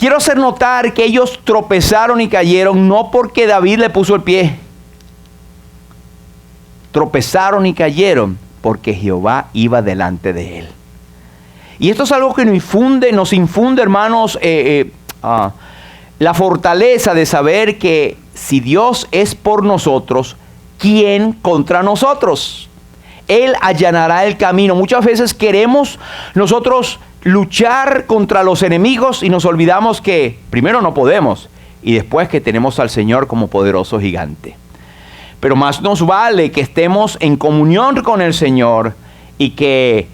quiero hacer notar que ellos tropezaron y cayeron no porque David le puso el pie. Tropezaron y cayeron porque Jehová iba delante de él. Y esto es algo que nos infunde, hermanos, la fortaleza de saber que si Dios es por nosotros, ¿quién contra nosotros? Él allanará el camino. Muchas veces queremos nosotros luchar contra los enemigos y nos olvidamos que primero no podemos y después que tenemos al Señor como poderoso gigante. Pero más nos vale que estemos en comunión con el Señor y que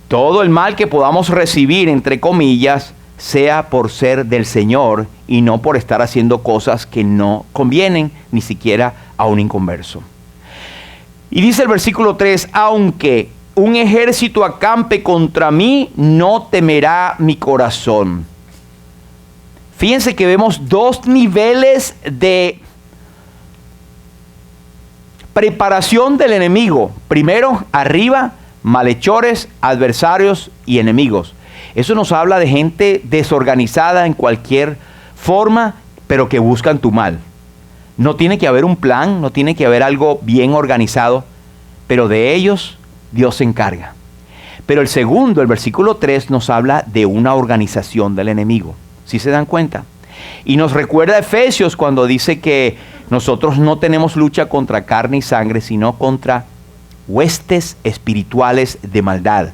todo el mal que podamos recibir, entre comillas, sea por ser del Señor y no por estar haciendo cosas que no convienen ni siquiera a un inconverso. Y dice el versículo 3, aunque un ejército acampe contra mí, no temerá mi corazón. Fíjense que vemos dos niveles de preparación del enemigo. Primero, arriba, malhechores, adversarios y enemigos. Eso nos habla de gente desorganizada en cualquier forma, pero que buscan tu mal. No tiene que haber un plan, no tiene que haber algo bien organizado, pero de ellos Dios se encarga. Pero el segundo, el versículo 3, nos habla de una organización del enemigo. ¿Sí se dan cuenta? Y nos recuerda a Efesios cuando dice que nosotros no tenemos lucha contra carne y sangre, sino contra huestes espirituales de maldad.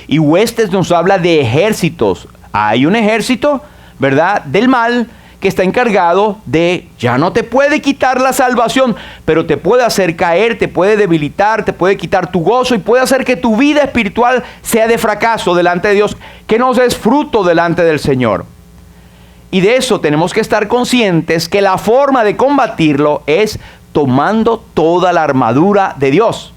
Y huestes nos habla de ejércitos. Hay un ejército, ¿verdad?, del mal que está encargado de, ya no te puede quitar la salvación, pero te puede hacer caer, te puede debilitar, te puede quitar tu gozo y puede hacer que tu vida espiritual sea de fracaso delante de Dios, que no des fruto delante del Señor. Y de eso tenemos que estar conscientes que la forma de combatirlo es tomando toda la armadura de Dios.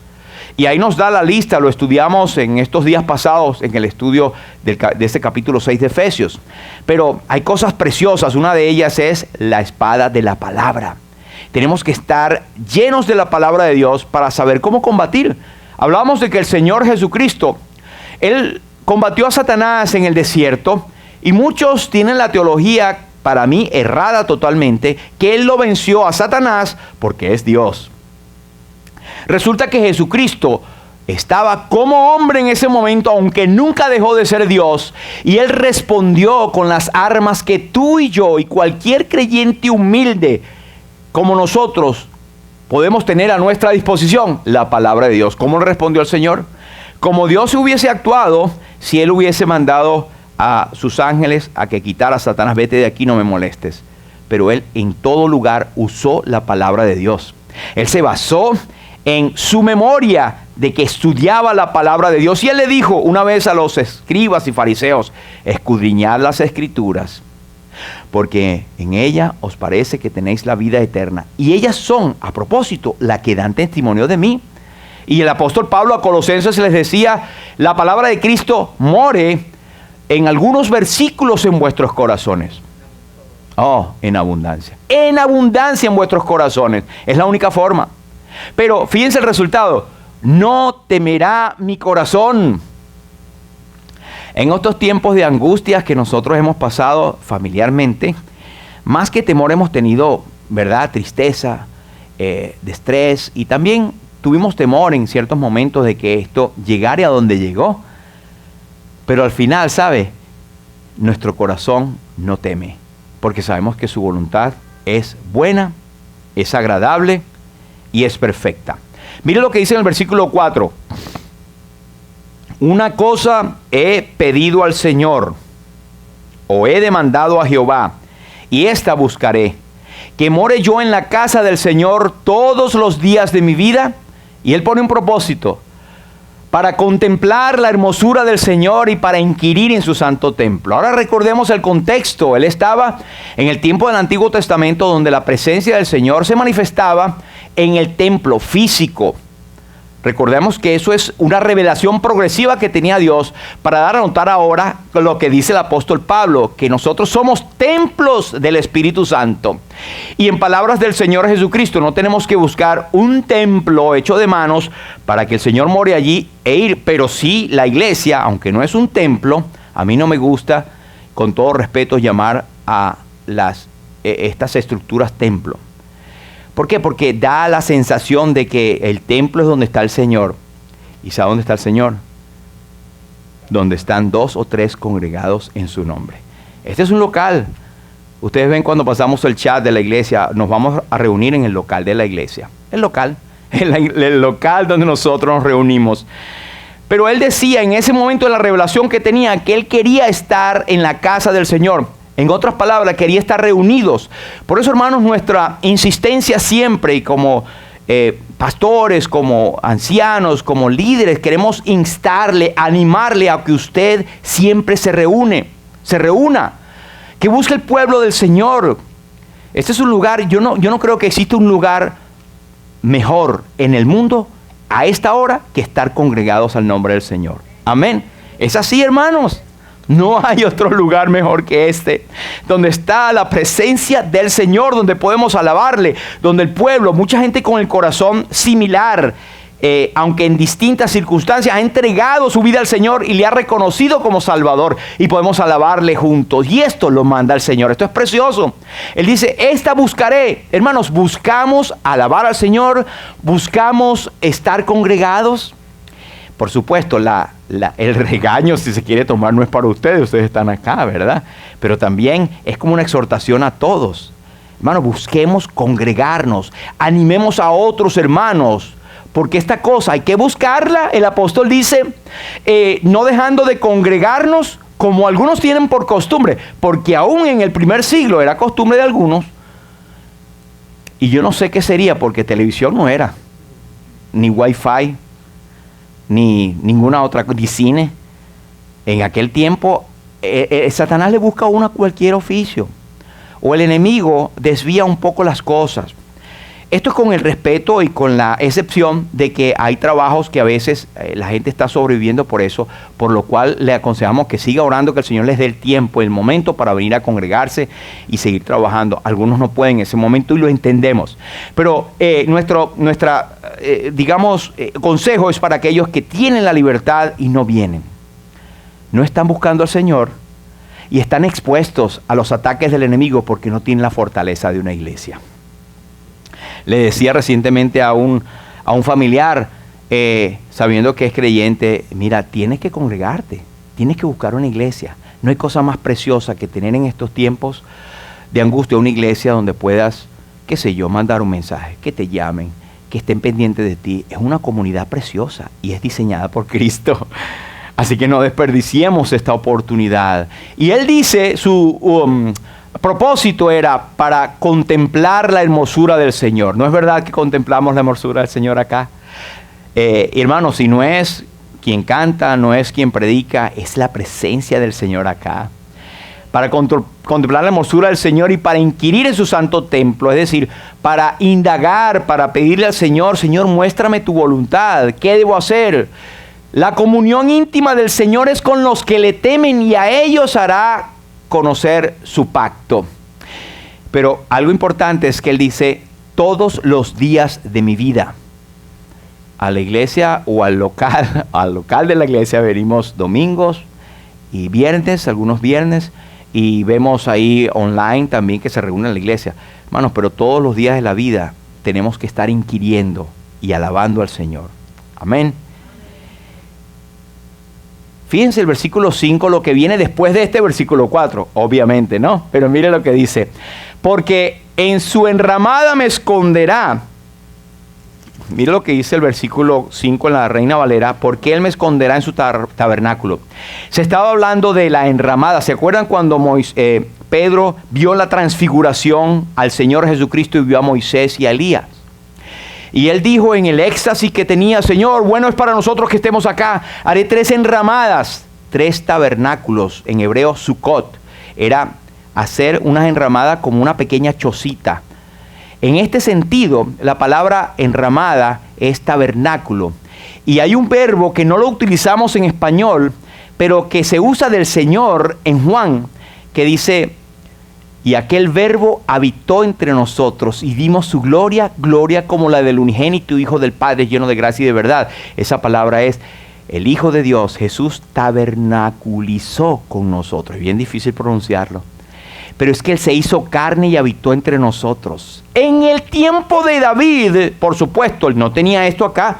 Y ahí nos da la lista, lo estudiamos en estos días pasados en el estudio de este capítulo 6 de Efesios. Pero hay cosas preciosas, una de ellas es la espada de la palabra. Tenemos que estar llenos de la palabra de Dios para saber cómo combatir. Hablamos de que el Señor Jesucristo, Él combatió a Satanás en el desierto y muchos tienen la teología, para mí errada totalmente, que Él lo venció a Satanás porque es Dios. Resulta que Jesucristo estaba como hombre en ese momento, aunque nunca dejó de ser Dios, y Él respondió con las armas que tú y yo y cualquier creyente humilde como nosotros podemos tener a nuestra disposición, la palabra de Dios. ¿Cómo respondió el Señor? Como Dios hubiese actuado si Él hubiese mandado a sus ángeles a que quitara a Satanás, vete de aquí, no me molestes. Pero Él en todo lugar usó la palabra de Dios. Él se basó en su memoria de que estudiaba la palabra de Dios. Y Él le dijo una vez a los escribas y fariseos, escudriñad las escrituras, porque en ella os parece que tenéis la vida eterna. Y ellas son, a propósito, la que dan testimonio de mí. Y el apóstol Pablo a Colosenses les decía, la palabra de Cristo more en algunos versículos en vuestros corazones. Oh, en abundancia. En abundancia en vuestros corazones. Es la única forma. Pero fíjense el resultado. No temerá mi corazón. En estos tiempos de angustias que nosotros hemos pasado familiarmente, más que temor hemos tenido, ¿verdad?, tristeza, de estrés, y también tuvimos temor en ciertos momentos de que esto llegara a donde llegó. Pero al final, ¿sabe?, nuestro corazón no teme, porque sabemos que su voluntad es buena, es agradable y es perfecta. Mire lo que dice en el versículo 4. Una cosa he pedido al Señor, o he demandado a Jehová, y esta buscaré, que more yo en la casa del Señor todos los días de mi vida. Y Él pone un propósito: para contemplar la hermosura del Señor y para inquirir en su santo templo. Ahora recordemos el contexto. Él estaba en el tiempo del Antiguo Testamento, donde la presencia del Señor se manifestaba en el templo físico. Recordemos que eso es una revelación progresiva que tenía Dios para dar a notar ahora lo que dice el apóstol Pablo, que nosotros somos templos del Espíritu Santo. Y en palabras del Señor Jesucristo, no tenemos que buscar un templo hecho de manos para que el Señor more allí e ir, pero sí la iglesia, aunque no es un templo, a mí no me gusta, con todo respeto, llamar a estas estructuras templo. ¿Por qué? Porque da la sensación de que el templo es donde está el Señor. ¿Y sabe dónde está el Señor? Donde están 2 o 3 congregados en su nombre. Este es un local. Ustedes ven cuando pasamos el chat de la iglesia, nos vamos a reunir en el local de la iglesia. El local donde nosotros nos reunimos. Pero él decía en ese momento de la revelación que tenía que él quería estar en la casa del Señor. En otras palabras, quería estar reunidos. Por eso, hermanos, nuestra insistencia siempre, y como pastores, como ancianos, como líderes, queremos instarle, animarle a que usted siempre se reúna, que busque el pueblo del Señor. Este es un lugar, yo no creo que exista un lugar mejor en el mundo a esta hora que estar congregados al nombre del Señor. Amén. Es así, hermanos. No hay otro lugar mejor que este, donde está la presencia del Señor, donde podemos alabarle, donde el pueblo, mucha gente con el corazón similar, aunque en distintas circunstancias, ha entregado su vida al Señor y le ha reconocido como Salvador, y podemos alabarle juntos. Y esto lo manda el Señor. Esto es precioso. Él dice, esta buscaré. Hermanos, buscamos alabar al Señor, buscamos estar congregados. Por supuesto, el regaño, si se quiere tomar, no es para ustedes están acá, ¿verdad? Pero también es como una exhortación a todos. Hermanos, busquemos congregarnos, animemos a otros hermanos, porque esta cosa hay que buscarla. El apóstol dice, no dejando de congregarnos como algunos tienen por costumbre, porque aún en el primer siglo era costumbre de algunos, y yo no sé qué sería, porque televisión no era, ni wifi, ni ninguna otra, ni cine. En aquel tiempo Satanás le busca a uno cualquier oficio, o el enemigo desvía un poco las cosas. Esto es con el respeto y con la excepción de que hay trabajos que a veces la gente está sobreviviendo por eso, por lo cual le aconsejamos que siga orando, que el Señor les dé el tiempo, el momento para venir a congregarse y seguir trabajando. Algunos no pueden en ese momento y lo entendemos. Pero nuestra consejo es para aquellos que tienen la libertad y no vienen. No están buscando al Señor y están expuestos a los ataques del enemigo porque no tienen la fortaleza de una iglesia. Le decía recientemente a un familiar, sabiendo que es creyente, mira, tienes que congregarte, tienes que buscar una iglesia. No hay cosa más preciosa que tener en estos tiempos de angustia una iglesia donde puedas, qué sé yo, mandar un mensaje, que te llamen, que estén pendientes de ti. Es una comunidad preciosa y es diseñada por Cristo. Así que no desperdiciemos esta oportunidad. Y él dice, su propósito era para contemplar la hermosura del Señor. ¿No es verdad que contemplamos la hermosura del Señor acá? Hermanos, si no es quien canta, no es quien predica, es la presencia del Señor acá. Para contemplar la hermosura del Señor y para inquirir en su santo templo, es decir, para indagar, para pedirle al Señor, Señor, muéstrame tu voluntad, ¿qué debo hacer? La comunión íntima del Señor es con los que le temen y a ellos hará conocer su pacto. Pero algo importante es que él dice, todos los días de mi vida. A la iglesia o al local de la iglesia venimos domingos y viernes, algunos viernes, y vemos ahí online también que se reúne en la iglesia. Hermanos, pero todos los días de la vida tenemos que estar inquiriendo y alabando al Señor. Amén. Fíjense el versículo 5, lo que viene después de este versículo 4, obviamente, ¿no? Pero mire lo que dice, porque en su enramada me esconderá. Mire lo que dice el versículo 5 en la Reina Valera, porque él me esconderá en su tabernáculo. Se estaba hablando de la enramada. ¿Se acuerdan cuando Pedro vio la transfiguración al Señor Jesucristo y vio a Moisés y a Elías? Y él dijo en el éxtasis que tenía, Señor, bueno es para nosotros que estemos acá. Haré 3 enramadas, 3 tabernáculos, en hebreo Sukkot. Era hacer unas enramadas como una pequeña chocita. En este sentido, la palabra enramada es tabernáculo. Y hay un verbo que no lo utilizamos en español, pero que se usa del Señor en Juan, que dice, y aquel verbo habitó entre nosotros y dimos su gloria, gloria como la del unigénito Hijo del Padre, lleno de gracia y de verdad. Esa palabra es el Hijo de Dios, Jesús tabernaculizó con nosotros. Es bien difícil pronunciarlo. pero es que Él se hizo carne y habitó entre nosotros. En el tiempo de David, por supuesto, Él no tenía esto acá,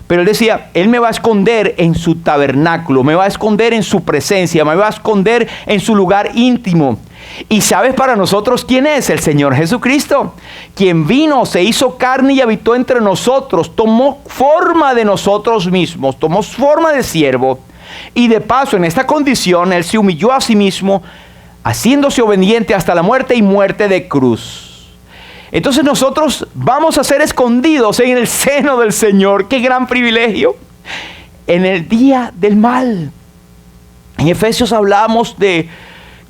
pero Él decía, Él me va a esconder en su tabernáculo, me va a esconder en su presencia, me va a esconder en su lugar íntimo. ¿Y sabes para nosotros quién es? El Señor Jesucristo, quien vino, se hizo carne y habitó entre nosotros, tomó forma de nosotros mismos, tomó forma de siervo, y de paso en esta condición Él se humilló a sí mismo, haciéndose obediente hasta la muerte y muerte de cruz. Entonces nosotros vamos a ser escondidos en el seno del Señor. ¡Qué gran privilegio! En el día del mal. En Efesios hablamos de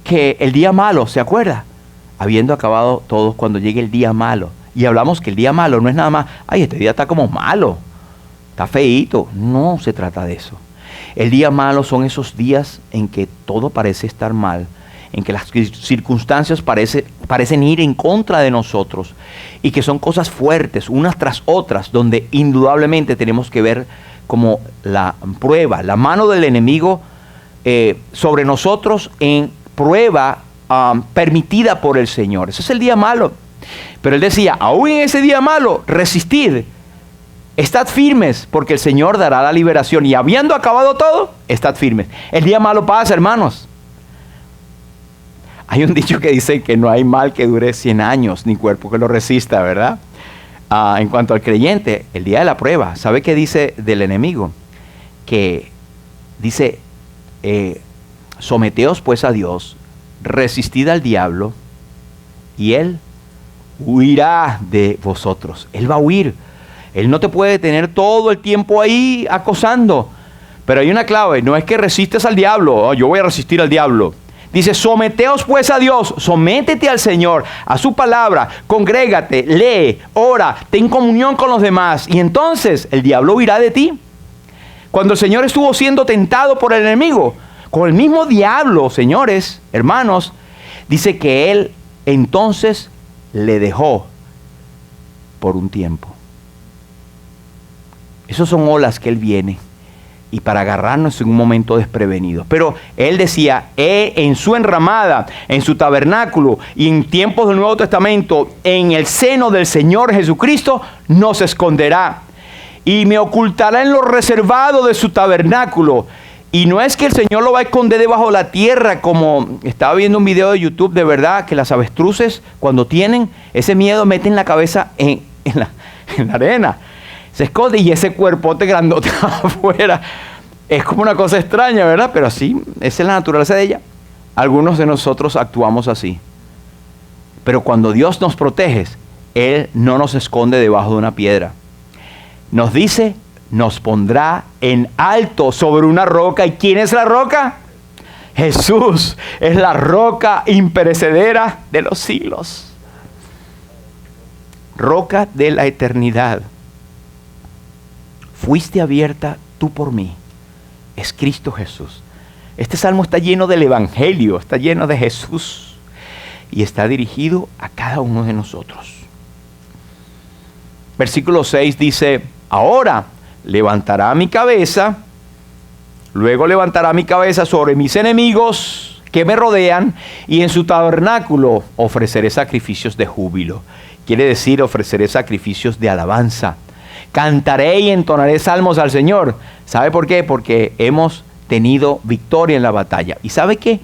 que el día malo, ¿se acuerda? Habiendo acabado todos cuando llegue el día malo. Y hablamos que el día malo no es nada más, ay, este día está como malo, está feíto. No se trata de eso. El día malo son esos días en que todo parece estar mal, en que las circunstancias parecen ir en contra de nosotros y que son cosas fuertes, unas tras otras, donde indudablemente tenemos que ver como la prueba, la mano del enemigo sobre nosotros en prueba permitida por el Señor. Ese es el día malo. Pero Él decía, aún en ese día malo, resistid, estad firmes, porque el Señor dará la liberación. Y habiendo acabado todo, estad firmes. El día malo pasa, hermanos. Hay un dicho que dice que no hay mal que dure 100 años, ni cuerpo que lo resista, ¿verdad? En cuanto al creyente, el día de la prueba, ¿sabe qué dice del enemigo? Que dice, someteos pues a Dios, resistid al diablo, y Él huirá de vosotros. Él va a huir. Él no te puede tener todo el tiempo ahí acosando. Pero hay una clave, no es que resistes al diablo, oh, yo voy a resistir al diablo. Dice, someteos pues a Dios, sométete al Señor, a su palabra, congrégate, lee, ora, ten comunión con los demás, y entonces el diablo huirá de ti. Cuando el Señor estuvo siendo tentado por el enemigo, con el mismo diablo, señores, hermanos, dice que Él entonces le dejó por un tiempo. Esas son olas que Él viene y para agarrarnos en un momento desprevenido. Pero Él decía, en su enramada, en su tabernáculo y en tiempos del Nuevo Testamento, en el seno del Señor Jesucristo, nos esconderá y me ocultará en lo reservado de su tabernáculo. Y no es que el Señor lo va a esconder debajo de la tierra, como estaba viendo un video de YouTube, de verdad, que las avestruces, cuando tienen ese miedo, meten la cabeza en la arena. Se esconde y ese cuerpote grandote afuera. Es como una cosa extraña, ¿verdad? Pero así, esa es la naturaleza de ella. Algunos de nosotros actuamos así. Pero cuando Dios nos protege, Él no nos esconde debajo de una piedra. Nos dice, nos pondrá en alto sobre una roca. ¿Y quién es la roca? Jesús es la roca imperecedera de los siglos. Roca de la eternidad. Fuiste abierta tú por mí. Es Cristo Jesús. Este salmo está lleno del Evangelio, está lleno de Jesús y está dirigido a cada uno de nosotros. Versículo 6 dice, ahora levantará mi cabeza, luego levantará mi cabeza sobre mis enemigos que me rodean y en su tabernáculo ofreceré sacrificios de júbilo. Quiere decir, ofreceré sacrificios de alabanza. Cantaré y entonaré salmos al Señor. ¿Sabe por qué? Porque hemos tenido victoria en la batalla. ¿Y sabe qué?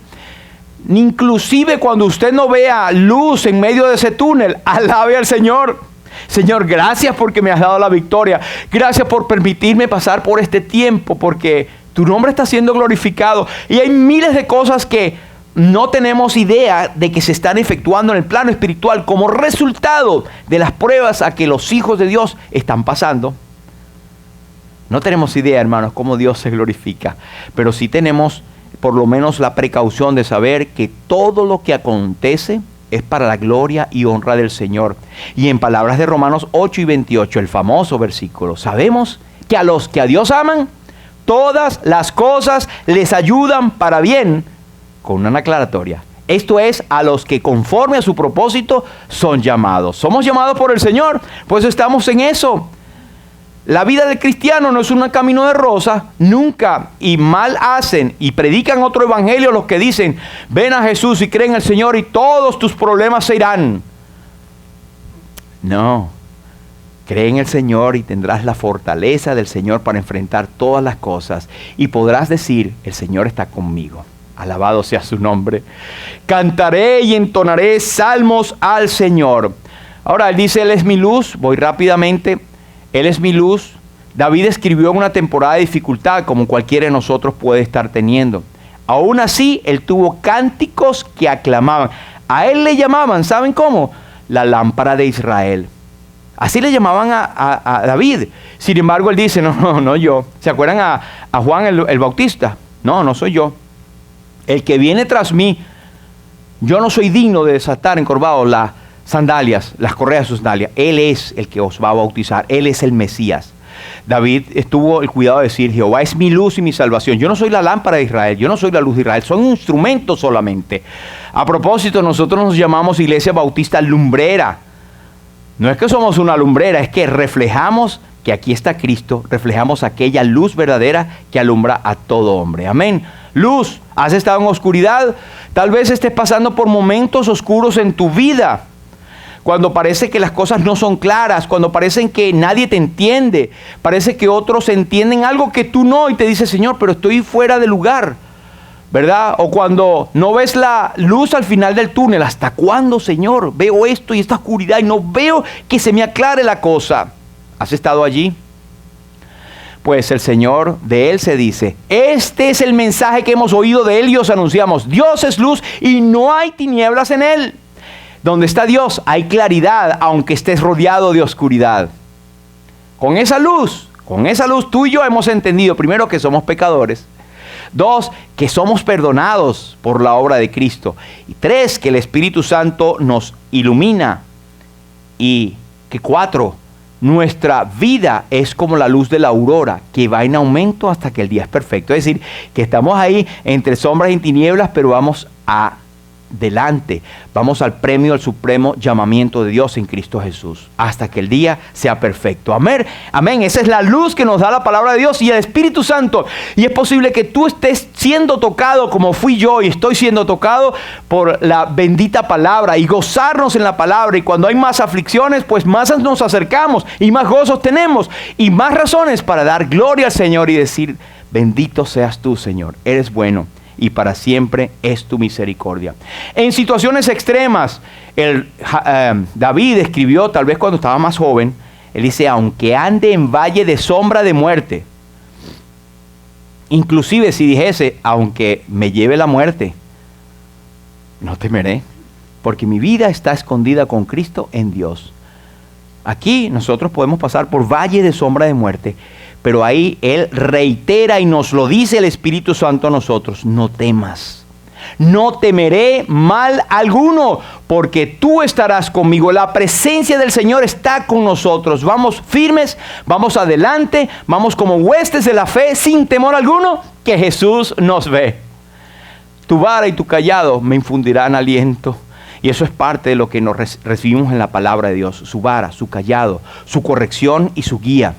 Inclusive cuando usted no vea luz en medio de ese túnel, alabe al Señor. Señor, gracias porque me has dado la victoria. Gracias por permitirme pasar por este tiempo, porque tu nombre está siendo glorificado. Y hay miles de cosas que no tenemos idea de que se están efectuando en el plano espiritual como resultado de las pruebas a que los hijos de Dios están pasando. No tenemos idea, hermanos, cómo Dios se glorifica, pero sí tenemos por lo menos la precaución de saber que todo lo que acontece es para la gloria y honra del Señor. Y en palabras de Romanos 8 y 28, el famoso versículo, sabemos que a los que a Dios aman, todas las cosas les ayudan para bien, con una aclaratoria. Esto es, a los que conforme a su propósito son llamados. Somos llamados por el Señor, pues estamos en eso. La vida del cristiano no es un camino de rosas, nunca. Y mal hacen y predican otro evangelio los que dicen, ven a Jesús y cree en el Señor y todos tus problemas se irán. No, cree en el Señor y tendrás la fortaleza del Señor para enfrentar todas las cosas. Y podrás decir, el Señor está conmigo. Alabado sea su nombre. Cantaré y entonaré salmos al Señor. Ahora, él dice, Él es mi luz. Voy rápidamente. Él es mi luz. David escribió en una temporada de dificultad, como cualquiera de nosotros puede estar teniendo. Aún así, él tuvo cánticos que aclamaban. A él le llamaban, ¿saben cómo? La lámpara de Israel. Así le llamaban a David. Sin embargo, él dice, no yo. ¿Se acuerdan a Juan el Bautista? No soy yo. El que viene tras mí, yo no soy digno de desatar encorvado las sandalias, las correas de sus sandalias. Él es el que os va a bautizar. Él es el Mesías. David tuvo el cuidado de decir, Jehová es mi luz y mi salvación. Yo no soy la lámpara de Israel, yo no soy la luz de Israel, soy un instrumento solamente. A propósito, nosotros nos llamamos Iglesia Bautista Lumbrera. No es que somos una lumbrera, es que reflejamos que aquí está Cristo, reflejamos aquella luz verdadera que alumbra a todo hombre. Amén. Luz, ¿has estado en oscuridad? Tal vez estés pasando por momentos oscuros en tu vida. Cuando parece que las cosas no son claras, cuando parecen que nadie te entiende, parece que otros entienden algo que tú no y te dices, Señor, pero estoy fuera de lugar, ¿verdad? O cuando no ves la luz al final del túnel, ¿hasta cuándo, Señor? Veo esto y esta oscuridad y no veo que se me aclare la cosa. ¿Has estado allí? Pues el Señor, de Él se dice, este es el mensaje que hemos oído de Él y os anunciamos, Dios es luz y no hay tinieblas en Él. Donde está Dios hay claridad, aunque estés rodeado de oscuridad. Con esa luz tú y yo hemos entendido, primero, que somos pecadores. 2, que somos perdonados por la obra de Cristo. Y 3, que el Espíritu Santo nos ilumina. Y que 4, nuestra vida es como la luz de la aurora, que va en aumento hasta que el día es perfecto. Es decir, que estamos ahí entre sombras y tinieblas, pero vamos adelante. Vamos al premio, al supremo llamamiento de Dios en Cristo Jesús, hasta que el día sea perfecto. Amén. Amén. Esa es la luz que nos da la palabra de Dios y el Espíritu Santo. Y es posible que tú estés siendo tocado como fui yo y estoy siendo tocado por la bendita palabra y gozarnos en la palabra. Y cuando hay más aflicciones, pues más nos acercamos y más gozos tenemos y más razones para dar gloria al Señor y decir, bendito seas tú, Señor. Eres bueno y para siempre es tu misericordia. En situaciones extremas, David escribió, tal vez cuando estaba más joven, él dice, aunque ande en valle de sombra de muerte, inclusive si dijese, aunque me lleve la muerte, no temeré, porque mi vida está escondida con Cristo en Dios. Aquí nosotros podemos pasar por valle de sombra de muerte, pero ahí Él reitera y nos lo dice el Espíritu Santo a nosotros, no temas, no temeré mal alguno, porque tú estarás conmigo. La presencia del Señor está con nosotros. Vamos firmes, vamos adelante, vamos como huestes de la fe, sin temor alguno, que Jesús nos ve. Tu vara y tu callado me infundirán aliento. Y eso es parte de lo que nos recibimos en la palabra de Dios, su vara, su callado, su corrección y su guía.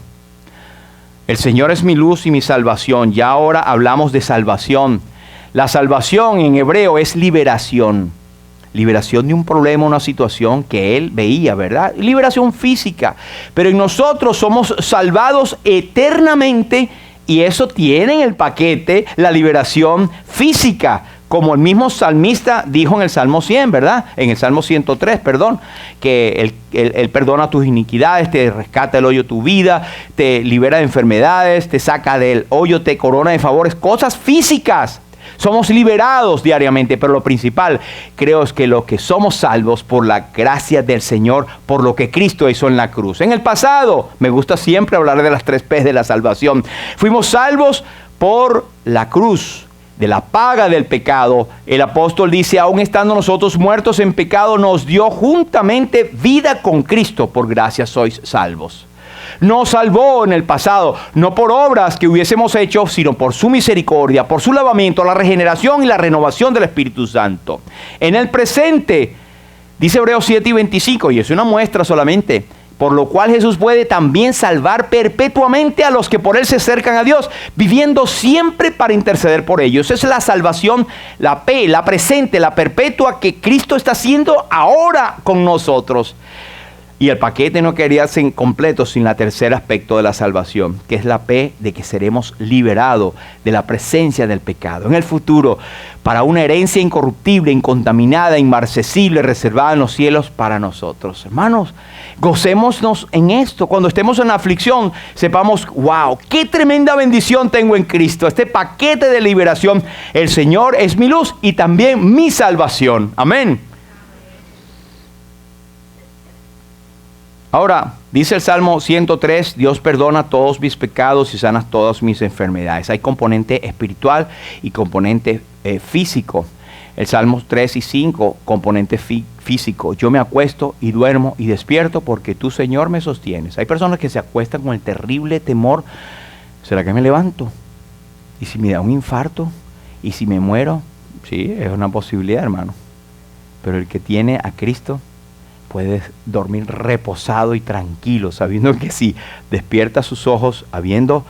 El Señor es mi luz y mi salvación. Ya ahora hablamos de salvación. La salvación en hebreo es liberación. Liberación de un problema, una situación que Él veía, ¿verdad? Liberación física. Pero en nosotros somos salvados eternamente y eso tiene en el paquete la liberación física. Como el mismo salmista dijo en el Salmo 100, ¿verdad? En el Salmo 103, perdón, que él perdona tus iniquidades, te rescata del hoyo tu vida, te libera de enfermedades, te saca del hoyo, te corona de favores, cosas físicas. Somos liberados diariamente, pero lo principal, creo, es que lo que somos salvos por la gracia del Señor, por lo que Cristo hizo en la cruz. En el pasado, me gusta siempre hablar de las 3 P's de la salvación. Fuimos salvos por la cruz, de la paga del pecado. El apóstol dice, aún estando nosotros muertos en pecado, nos dio juntamente vida con Cristo. Por gracia sois salvos. Nos salvó en el pasado, no por obras que hubiésemos hecho, sino por su misericordia, por su lavamiento, la regeneración y la renovación del Espíritu Santo. En el presente, dice Hebreos 7:25, y es una muestra solamente, por lo cual Jesús puede también salvar perpetuamente a los que por él se acercan a Dios, viviendo siempre para interceder por ellos. Esa es la salvación, la P, la presente, la perpetua que Cristo está haciendo ahora con nosotros. Y el paquete no quedaría completo sin el tercer aspecto de la salvación, que es la P de que seremos liberados de la presencia del pecado en el futuro, para una herencia incorruptible, incontaminada, inmarcesible, reservada en los cielos para nosotros. Hermanos, gocémonos en esto. Cuando estemos en aflicción, sepamos, wow, qué tremenda bendición tengo en Cristo. Este paquete de liberación, el Señor es mi luz y también mi salvación. Amén. Ahora, dice el Salmo 103, Dios perdona todos mis pecados y sana todas mis enfermedades. Hay componente espiritual y componente físico. El Salmo 3 y 5, componente físico. Yo me acuesto y duermo y despierto porque tú, Señor, me sostienes. Hay personas que se acuestan con el terrible temor. ¿Será que me levanto? ¿Y si me da un infarto? ¿Y si me muero? Sí, es una posibilidad, hermano. Pero el que tiene a Cristo puede dormir reposado y tranquilo, sabiendo que si despierta sus ojos, habiendo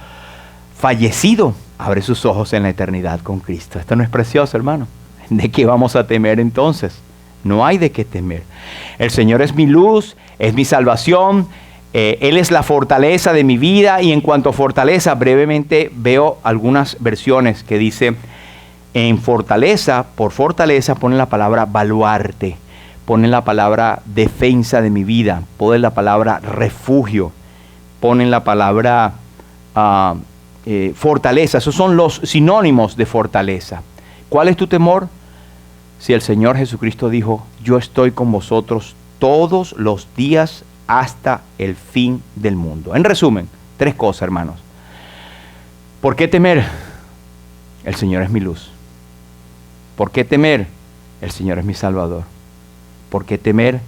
fallecido, abre sus ojos en la eternidad con Cristo. Esto no es precioso, hermano. ¿De qué vamos a temer entonces? No hay de qué temer. El Señor es mi luz, es mi salvación, Él es la fortaleza de mi vida. Y en cuanto a fortaleza, brevemente veo algunas versiones que dice, en fortaleza, por fortaleza ponen la palabra baluarte, ponen la palabra defensa de mi vida, ponen la palabra refugio, ponen la palabra fortaleza. Esos son los sinónimos de fortaleza. ¿Cuál es tu temor? Si el Señor Jesucristo dijo, yo estoy con vosotros todos los días hasta el fin del mundo. En resumen, 3 cosas, hermanos. ¿Por qué temer? El Señor es mi luz. ¿Por qué temer? El Señor es mi Salvador. ¿Por qué temer?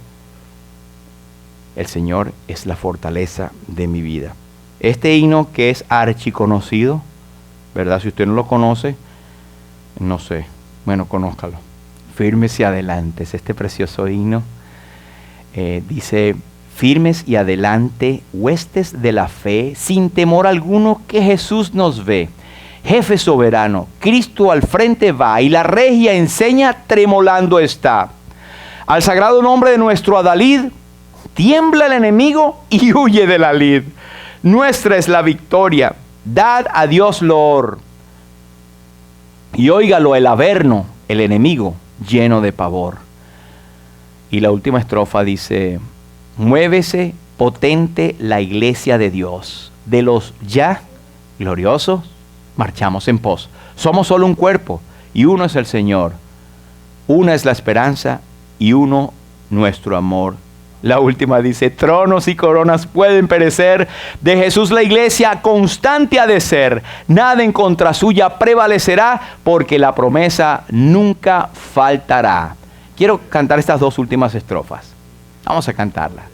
El Señor es la fortaleza de mi vida. Este himno que es archiconocido, ¿verdad? Si usted no lo conoce, no sé, bueno, conózcalo. Firmes y adelante, es este precioso himno. Dice, firmes y adelante, huestes de la fe, sin temor alguno que Jesús nos ve. Jefe soberano, Cristo al frente va y la regia enseña tremolando está. Al sagrado nombre de nuestro adalid, tiembla el enemigo y huye de la lid. Nuestra es la victoria, dad a Dios loor. Y óigalo el averno, el enemigo, lleno de pavor. Y la última estrofa dice, muévese potente la iglesia de Dios. De los ya gloriosos, marchamos en pos. Somos solo un cuerpo y uno es el Señor. Una es la esperanza y uno nuestro amor. La última dice, tronos y coronas pueden perecer, de Jesús la iglesia constante ha de ser. Nada en contra suya prevalecerá, porque la promesa nunca faltará. Quiero cantar estas 2 últimas estrofas. Vamos a cantarlas.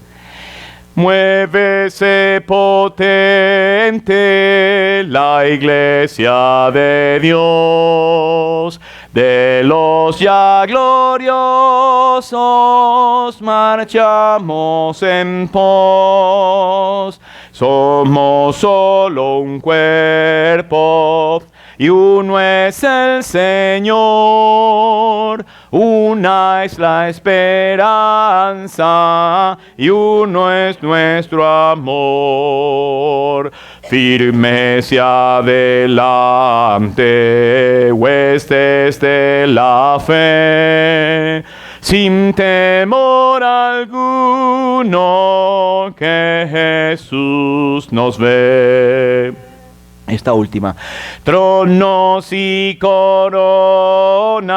Muévese potente la iglesia de Dios, de los ya gloriosos marchamos en pos. Somos solo un cuerpo y uno es el Señor. Una es la esperanza y uno es nuestro amor. Firmes y adelante, huestes de la fe, sin temor alguno que Jesús nos ve. Esta última. Tronos y coronas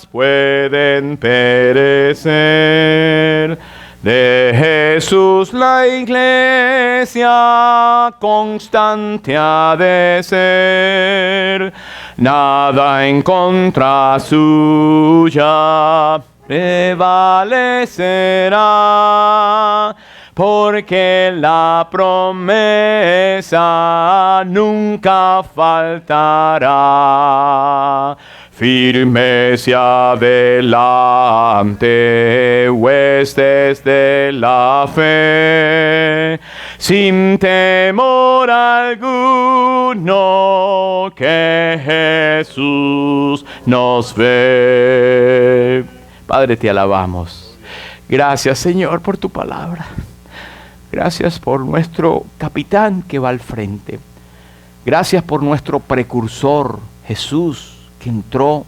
pueden perecer, de Jesús la iglesia constante ha de ser. Nada en contra suya prevalecerá, porque la promesa nunca faltará. firmes y adelante, huestes de la fe, sin temor alguno, que Jesús nos ve. Padre, te alabamos. Gracias, Señor, por tu palabra. Gracias por nuestro capitán que va al frente. Gracias por nuestro precursor, Jesús, que entró